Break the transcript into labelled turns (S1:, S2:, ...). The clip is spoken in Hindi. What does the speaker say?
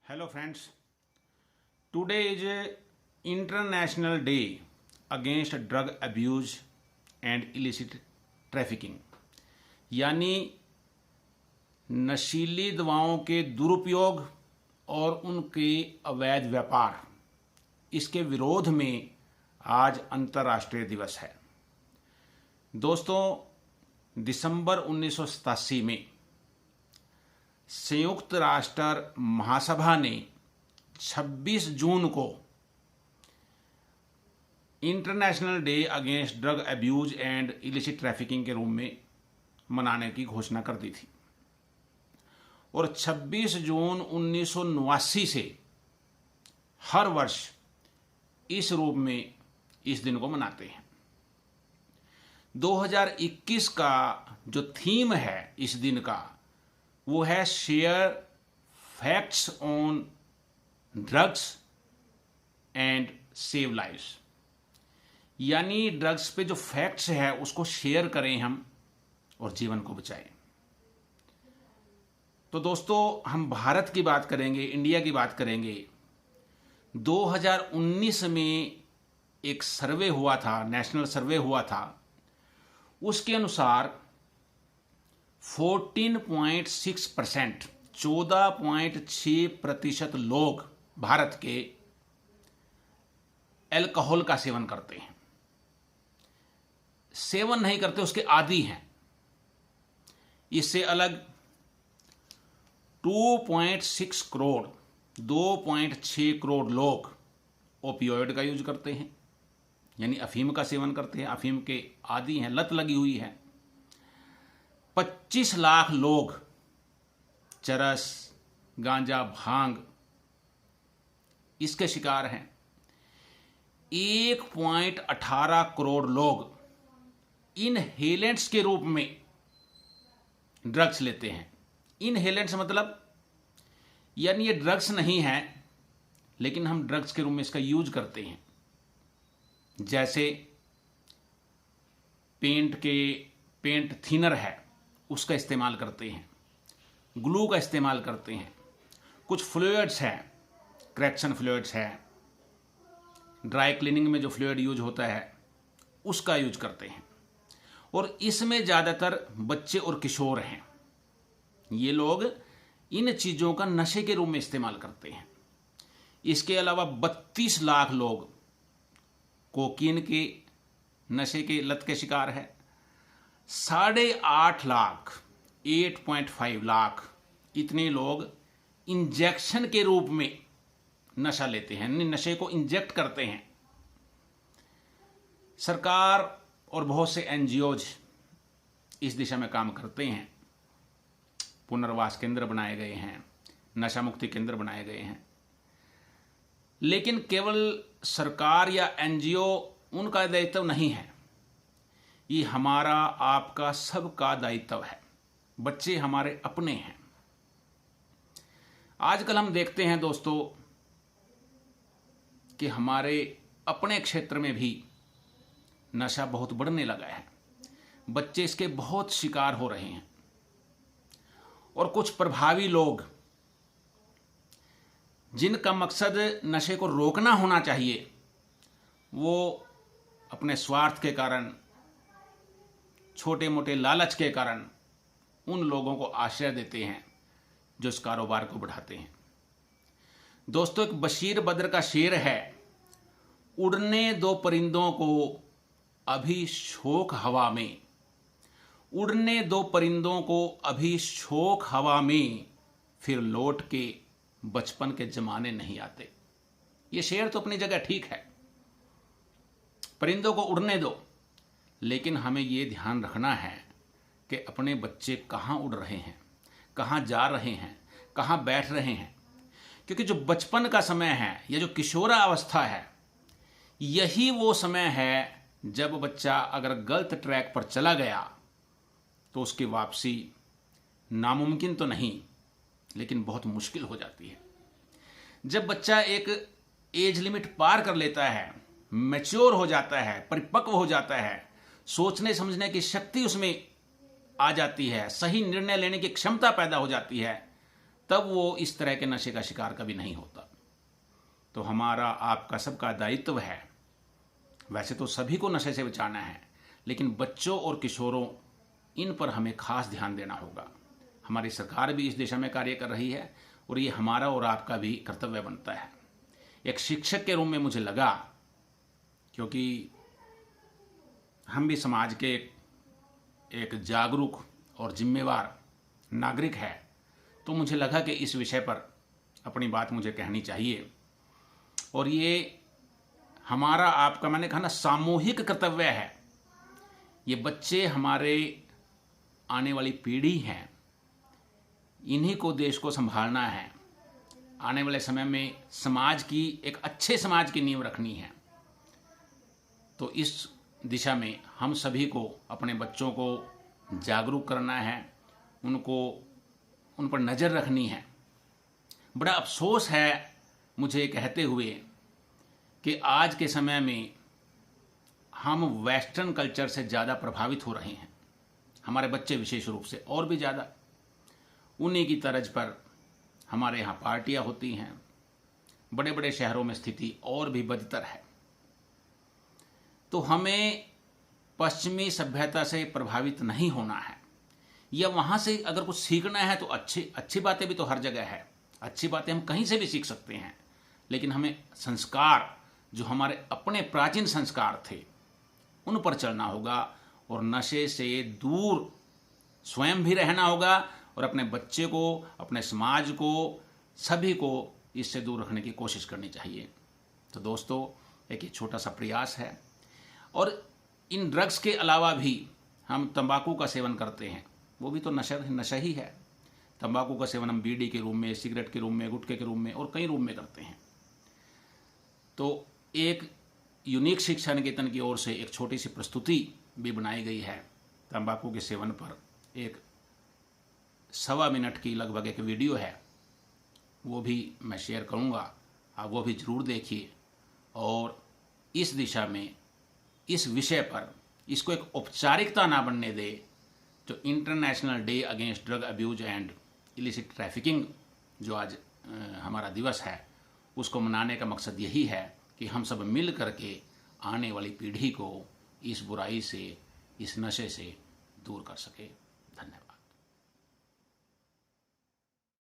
S1: Hello friends, today is a International Day against Drug Abuse and Illicit Trafficking, यानी नशीली दवाओं के दुरुपयोग और उनके अवैध व्यापार, इसके विरोध में आज अंतर्राष्ट्रीय दिवस है। दोस्तों, दिसंबर 1987 में संयुक्त राष्ट्र महासभा ने 26 जून को international day against drug abuse and illicit trafficking के रूप में मनाने की घोषणा कर दी थी और 26 जून 1989 से हर वर्ष इस रूप में इस दिन को मनाते हैं। 2021 का जो थीम है इस दिन का वो है share facts on drugs and save lives, यानी ड्रग्स पे जो फैक्ट्स है उसको शेयर करें हम और जीवन को बचाएं। तो दोस्तों, हम भारत की बात करेंगे, इंडिया की बात करेंगे। 2019 में एक सर्वे हुआ था, नेशनल सर्वे हुआ था। उसके अनुसार 14.6%, 14.6% लोग भारत के अल्कोहल का सेवन करते हैं। सेवन नहीं करते, उसके आदी हैं। इससे अलग 2.6 करोड़, 2.6 करोड़ लोग ओपियोइड का यूज करते हैं, यानी अफीम का सेवन करते हैं, अफीम के आदी हैं, लत लगी हुई है। 25 लाख लोग चरस, गांजा, भांग इसके शिकार हैं। 1.18 करोड़ लोग इनहेलेंट्स के रूप में ड्रग्स लेते हैं। इनहेलेंट्स मतलब यानी ये ड्रग्स नहीं है, लेकिन हम ड्रग्स के रूप में इसका यूज करते हैं। जैसे पेंट थिनर है, उसका इस्तेमाल करते हैं, ग्लू का इस्तेमाल करते हैं, कुछ फ्लूइड्स हैं, क्रैक्शन फ्लूइड्स है, ड्राई क्लीनिंग में जो फ्लूइड यूज होता है उसका यूज करते हैं। और इसमें ज़्यादातर बच्चे और किशोर हैं। ये लोग इन चीज़ों का नशे के रूप में इस्तेमाल करते हैं। इसके अलावा 32 लाख लोग कोकीन के नशे के लत के शिकार है। 8.5 लाख, 8.5 लाख इतने लोग इंजेक्शन के रूप में नशा लेते हैं, नशे को इंजेक्ट करते हैं। सरकार और बहुत से एनजीओज इस दिशा में काम करते हैं। पुनर्वास केंद्र बनाए गए हैं, नशा मुक्ति केंद्र बनाए गए हैं, लेकिन केवल सरकार या एनजीओ उनका दायित्व नहीं है। ये हमारा, आपका, सबका दायित्व है। बच्चे हमारे अपने हैं। आजकल हम देखते हैं दोस्तों कि हमारे अपने क्षेत्र में भी नशा बहुत बढ़ने लगा है। बच्चे इसके बहुत शिकार हो रहे हैं और कुछ प्रभावी लोग जिनका मकसद नशे को रोकना होना चाहिए, वो अपने स्वार्थ के कारण, छोटे मोटे लालच के कारण उन लोगों को आश्रय देते हैं जो इस कारोबार को बढ़ाते हैं। दोस्तों, एक बशीर बद्र का शेर है, उड़ने दो परिंदों को अभी शोक हवा में, उड़ने दो परिंदों को अभी शोक हवा में, फिर लौट के बचपन के जमाने नहीं आते। ये शेर तो अपनी जगह ठीक है, परिंदों को उड़ने दो, लेकिन हमें ये ध्यान रखना है कि अपने बच्चे कहाँ उड़ रहे हैं, कहाँ जा रहे हैं, कहाँ बैठ रहे हैं। क्योंकि जो बचपन का समय है या जो किशोरावस्था है, यही वो समय है जब बच्चा अगर गलत ट्रैक पर चला गया तो उसकी वापसी नामुमकिन तो नहीं, लेकिन बहुत मुश्किल हो जाती है। जब बच्चा एक एज लिमिट पार कर लेता है, मैच्योर हो जाता है, परिपक्व हो जाता है, सोचने समझने की शक्ति उसमें आ जाती है, सही निर्णय लेने की क्षमता पैदा हो जाती है, तब वो इस तरह के नशे का शिकार कभी नहीं होता। तो हमारा आपका सबका दायित्व है, वैसे तो सभी को नशे से बचाना है, लेकिन बच्चों और किशोरों, इन पर हमें खास ध्यान देना होगा। हमारी सरकार भी इस दिशा में कार्य कर रही है और ये हमारा और आपका भी कर्तव्य बनता है। एक शिक्षक के रूप में मुझे लगा, क्योंकि हम भी समाज के एक जागरूक और जिम्मेवार नागरिक है, तो मुझे लगा कि इस विषय पर अपनी बात मुझे कहनी चाहिए। और ये हमारा आपका, मैंने कहा ना, सामूहिक कर्तव्य है। ये बच्चे हमारे आने वाली पीढ़ी हैं, इन्हीं को देश को संभालना है। आने वाले समय में समाज की, एक अच्छे समाज की नींव रखनी है। तो इस दिशा में हम सभी को अपने बच्चों को जागरूक करना है, उन पर नज़र रखनी है। बड़ा अफसोस है मुझे कहते हुए कि आज के समय में हम वेस्टर्न कल्चर से ज़्यादा प्रभावित हो रहे हैं, हमारे बच्चे विशेष रूप से, और भी ज़्यादा। उन्हीं की तर्ज पर हमारे यहाँ पार्टियाँ होती हैं। बड़े बड़े शहरों में स्थिति और भी बदतर है। तो हमें पश्चिमी सभ्यता से प्रभावित नहीं होना है, या वहाँ से अगर कुछ सीखना है तो अच्छी बातें भी तो हर जगह है, अच्छी बातें हम कहीं से भी सीख सकते हैं। लेकिन हमें संस्कार, जो हमारे अपने प्राचीन संस्कार थे, उन पर चलना होगा और नशे से दूर स्वयं भी रहना होगा और अपने बच्चे को, अपने समाज को, सभी को इससे दूर रखने की कोशिश करनी चाहिए। तो दोस्तों, एक ये छोटा सा प्रयास है। और इन ड्रग्स के अलावा भी हम तंबाकू का सेवन करते हैं, वो भी तो नशा ही है। तंबाकू का सेवन हम बीड़ी के रूप में, सिगरेट के रूप में, गुटखे के रूप में और कई रूप में करते हैं। तो एक यूनिक शिक्षा निकेतन की ओर से एक छोटी सी प्रस्तुति भी बनाई गई है तंबाकू के सेवन पर। एक 1.25 मिनट की लगभग एक वीडियो है, वो भी मैं शेयर करूँगा, आप वो भी ज़रूर देखिए। और इस दिशा में, इस विषय पर, इसको एक औपचारिकता ना बनने दे। जो international day against drug abuse and illicit trafficking जो आज हमारा दिवस है, उसको मनाने का मकसद यही है कि हम सब मिल करके आने वाली पीढ़ी को इस बुराई से, इस नशे से दूर कर सके। धन्यवाद।